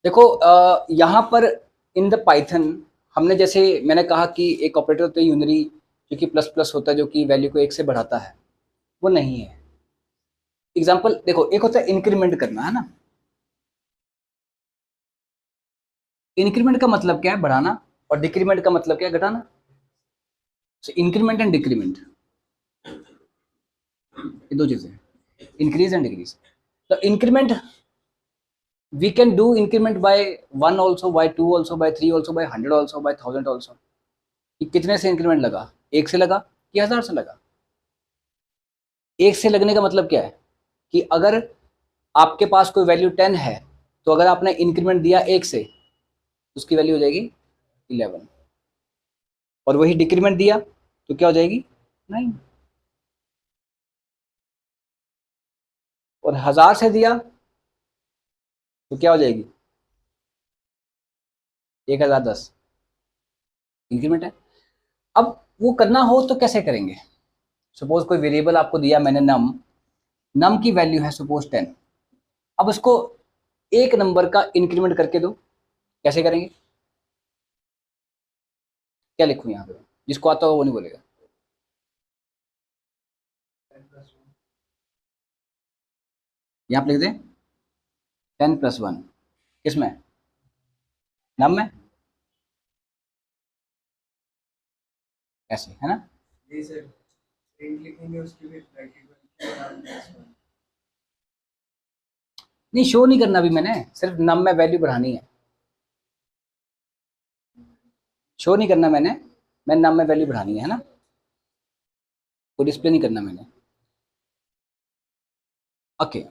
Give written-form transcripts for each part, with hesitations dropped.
देखो यहाँ पर इन द पाइथन हमने जैसे मैंने कहा कि एक ऑपरेटर होता है यूनरी जो कि प्लस प्लस होता है जो कि वैल्यू को एक से बढ़ाता है, वो नहीं है। एग्जाम्पल देखो, एक होता है इंक्रीमेंट करना, है ना। इंक्रीमेंट का मतलब क्या है? बढ़ाना। और डिक्रीमेंट का मतलब क्या है? घटाना। इंक्रीमेंट एंड डिक्रीमेंट, ये दो चीजें, इंक्रीज एंड डिक्रीज। तो increment we can do increment by 1 also, by 2 also, by 3 also, by 100 also, by 1000 also। कि कितने से इंक्रीमेंट लगा? एक से लगा कि 1000 से लगा? एक से लगने का मतलब क्या है कि अगर आपके पास कोई वैल्यू 10 है तो अगर आपने इंक्रीमेंट दिया एक से, उसकी वैल्यू हो जाएगी 11। और वही डिक्रीमेंट दिया तो क्या हो जाएगी? 9। और 1000 से दिया तो क्या हो जाएगी? 1010। इंक्रीमेंट है। अब वो करना हो तो कैसे करेंगे? सपोज कोई वेरिएबल आपको दिया मैंने, नम। नम की वैल्यू है सपोज 10। अब उसको एक नंबर का इंक्रीमेंट करके दो। कैसे करेंगे? क्या लिखूं यहाँ पे? जिसको आता हो वो नहीं बोलेगा। यहाँ पे लिख दें 10+1। किसमें? नम में। ऐसे है ना। जी सर, प्रिंट लिखेंगे उसके लिए प्रैक्टिकल। नहीं, शो नहीं करना अभी मैंने, सिर्फ नम में वैल्यू बढ़ानी है। शो नहीं करना मैं नम में वैल्यू बढ़ानी है ना। कोई डिस्प्ले नहीं करना मैंने। ओके।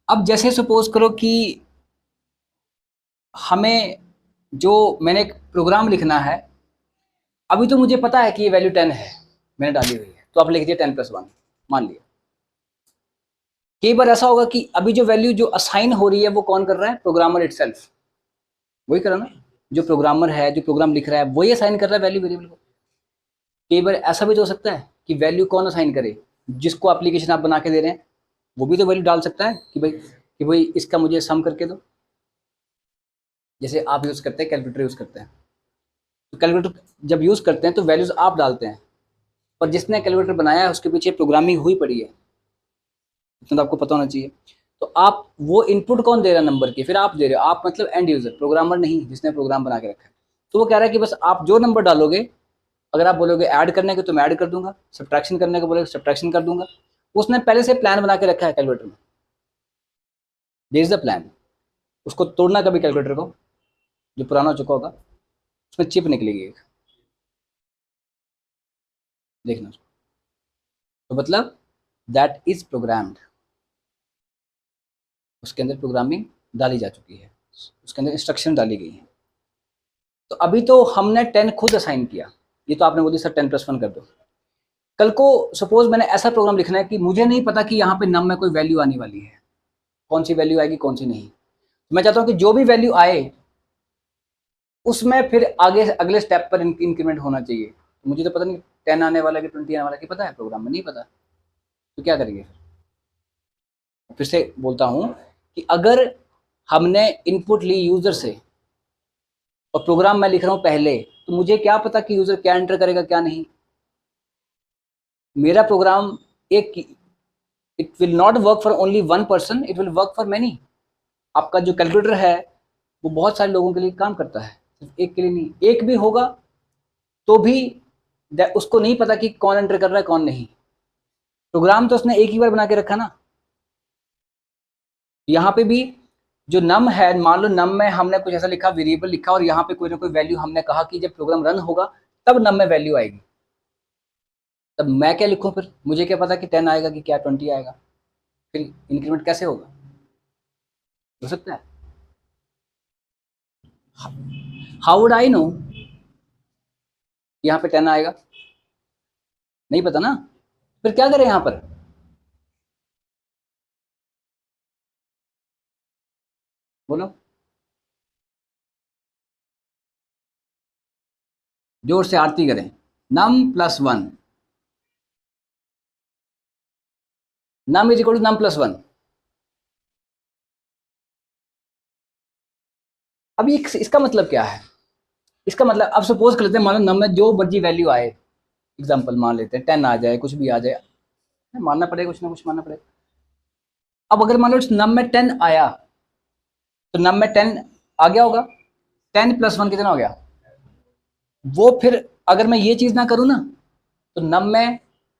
अब जैसे सपोज करो कि हमें जो मैंने एक प्रोग्राम लिखना है, अभी तो मुझे पता है कि ये वैल्यू 10 है, मैंने डाली हुई है, तो आप लिख दिया 10+1, मान लिया। कई बार ऐसा होगा कि अभी जो वैल्यू जो असाइन हो रही है वो कौन कर रहा है? Programmer itself. वही कर रहा है ना। जो प्रोग्रामर है, जो प्रोग्राम लिख रहा है, वही असाइन कर रहा है वैल्यू वेरिएबल को। कई बार ऐसा भी तो हो सकता है कि वैल्यू कौन असाइन करे? जिसको एप्लीकेशन आप बना के दे रहे हैं, वो भी तो वैल्यू डाल सकता है कि भाई इसका मुझे सम करके दो। जैसे आप यूज़ करते हैं, कैलकुलेटर यूज़ करते हैं, तो कैलकुलेटर जब यूज़ करते हैं तो वैल्यूज़ आप डालते हैं, पर जिसने कैलकुलेटर बनाया है उसके पीछे प्रोग्रामिंग हुई पड़ी है, इतना तो आपको पता होना चाहिए। तो आप वो इनपुट कौन दे रहा है नंबर की? फिर आप दे रहे हो, आप मतलब एंड यूज़र, प्रोग्रामर नहीं जिसने प्रोग्राम बना के रखा है। तो वो कह रहा है कि बस आप जो नंबर डालोगे, अगर आप बोलोगे ऐड करने के तो मैं ऐड कर दूंगा, सब्ट्रैक्शन करने को बोलोगे सब्ट्रैक्शन कर दूंगा। उसने पहले से प्लान बना के रखा है कैलकुलेटर में। There is the plan. उसको तोड़ना कभी कैलकुलेटर को, जो पुराना हो चुका होगा, उसमें चिप निकलेगी एक, देखना उसको। तो मतलब दैट इज प्रोग्राम्ड। उसके अंदर प्रोग्रामिंग डाली जा चुकी है, उसके अंदर इंस्ट्रक्शन डाली गई है। तो अभी तो हमने 10 खुद असाइन किया, ये तो आपने बोली सर 10+1 कर दो। कल को सपोज मैंने ऐसा प्रोग्राम लिखना है कि मुझे नहीं पता कि यहाँ पे नम में कोई वैल्यू आने वाली है, कौन सी वैल्यू आएगी कौन सी नहीं। मैं चाहता हूँ कि जो भी वैल्यू आए उसमें फिर आगे अगले स्टेप पर इंक्रीमेंट होना चाहिए। तो मुझे तो पता नहीं 10 आने वाला कि 20 आने वाला, कि पता है प्रोग्राम में नहीं पता, तो क्या करेंगे? फिर से बोलता हूँ कि अगर हमने इनपुट ली यूजर से और प्रोग्राम मैं लिख रहा हूँ पहले, तो मुझे क्या पता कि यूजर क्या एंटर करेगा क्या नहीं। मेरा प्रोग्राम एक, it will not work for only one person, it will work for many. आपका जो कैलकुलेटर है वो बहुत सारे लोगों के लिए काम करता है, सिर्फ एक के लिए नहीं। एक भी होगा तो भी उसको नहीं पता कि कौन एंटर कर रहा है कौन नहीं। प्रोग्राम तो उसने एक ही बार बना के रखा ना। यहाँ पे भी जो नम है, मान लो नम में हमने कुछ ऐसा लिखा, वेरिएबल लिखा, और यहाँ पे कोई ना कोई वैल्यू हमने कहा कि जब प्रोग्राम रन होगा तब नम में वैल्यू आएगी। तब मैं क्या लिखूं? फिर मुझे क्या पता कि 10 आएगा कि क्या 20 आएगा? फिर इंक्रीमेंट कैसे होगा? हो सकता है। हाउ वुड आई नो यहाँ पे 10 आएगा? नहीं पता ना। फिर क्या करें यहाँ पर? बोलो, जोर से आरती करें। num+1, num is equal to num+1। अब ये इसका मतलब क्या है? इसका मतलब अब सपोज कर लेते हैं, मानो नम में जो मर्जी वैल्यू आए, एग्जांपल मान लेते हैं 10 आ जाए, कुछ भी आ जाए, मानना पड़ेगा, कुछ ना कुछ मानना पड़ेगा। अब अगर मान लो नम में 10 आया तो नम में 10 आ गया होगा, 10 + 1 कितना हो गया? वो फिर अगर मैं ये चीज ना करूँ ना तो नम में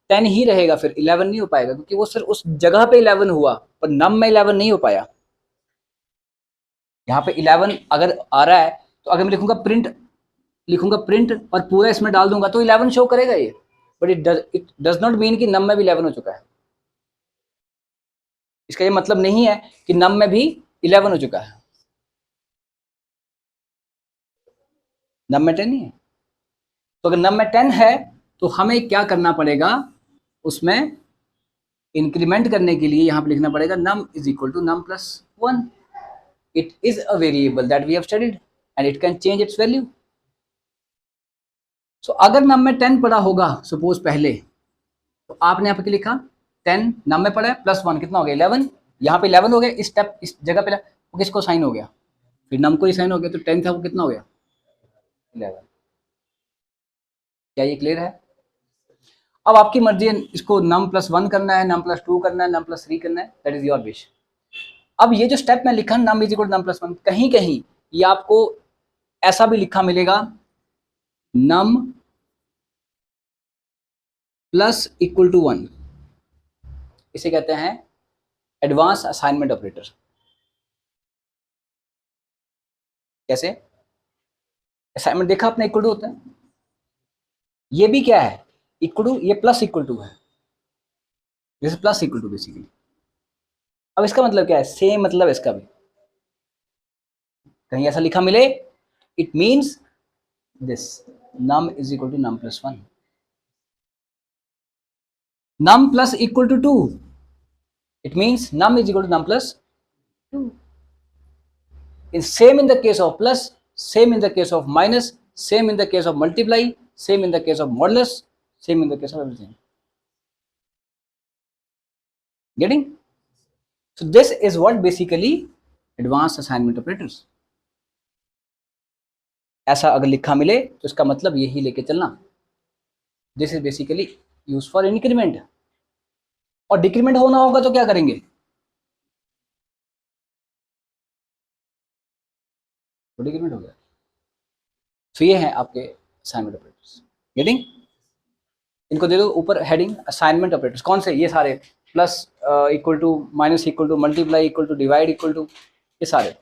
10 ही रहेगा, फिर 11 नहीं हो पाएगा, क्योंकि वो सिर्फ उस जगह पे 11 हुआ पर नम में 11 नहीं हो पाया। यहाँ पे 11 अगर आ रहा है तो अगर मैं लिखूंगा प्रिंट और पूरा इसमें डाल दूंगा तो 11 शो करेगा ये, but it does not mean कि नम में भी 11 हो चुका है। इसका ये मतलब नहीं है कि नम में भी 11 हो चुका है, नम में 10 नहीं है। तो अगर नम में 10 है तो हमें क्या करना पड़ेगा, उसमें इंक्रीमेंट करने के लिए यहाँ पे लिखना पड़ेगा num is equal to num plus 1। It is a variable that we have studied and it can change its value. So अगर नम में 10 पड़ा होगा सपोज पहले, तो आपने यहाँ पे लिखा 10 नम में पड़ा है, +1 कितना हो गया? 11। यहाँ पे 11 हो गया, इस स्टेप इस जगह पे वो किसको साइन हो गया? फिर नम को ही साइन हो गया, तो 10 था वो कितना हो गया? 11। क्या ये क्लियर है? अब आपकी मर्जी है, इसको नम +1 करना है, नम +2 करना है, नम +3 करना है, दैट इज योर विश। अब ये जो स्टेप मैं लिखा नम इज इक्वल टू नम +1, कहीं कहीं ये आपको ऐसा भी लिखा मिलेगा नम +=1। इसे कहते हैं एडवांस असाइनमेंट ऑपरेटर। कैसे? असाइनमेंट देखा आपने, इक्वल टू होता है, ये भी क्या है? इक्वल टू, ये +=2 है, जैसे += बेसिकली। अब इसका मतलब क्या है? सेम मतलब इसका भी, कहीं ऐसा लिखा मिले, it means this num is equal to num plus 1, num plus equal to 2, it means num is equal to num plus 2. In same in the case of plus, same in the case of minus, same in the case of multiply, same in the case of modulus, same in the case of everything. Getting? So this is what basically advanced assignment operators. ऐसा अगर लिखा मिले तो इसका मतलब यही लेके चलना, this is basically use for increment. और डिक्रीमेंट होना होगा तो क्या करेंगे? तो डिक्रीमेंट हो गया। तो ये है आपके असाइनमेंट ऑपरेटर्स। गेटिंग? इनको दे दो ऊपर हेडिंग असाइनमेंट ऑपरेटर्स। कौन से? ये सारे, plus, equal to, minus, equal to, multiply, equal to, divide, equal to, ये सारे।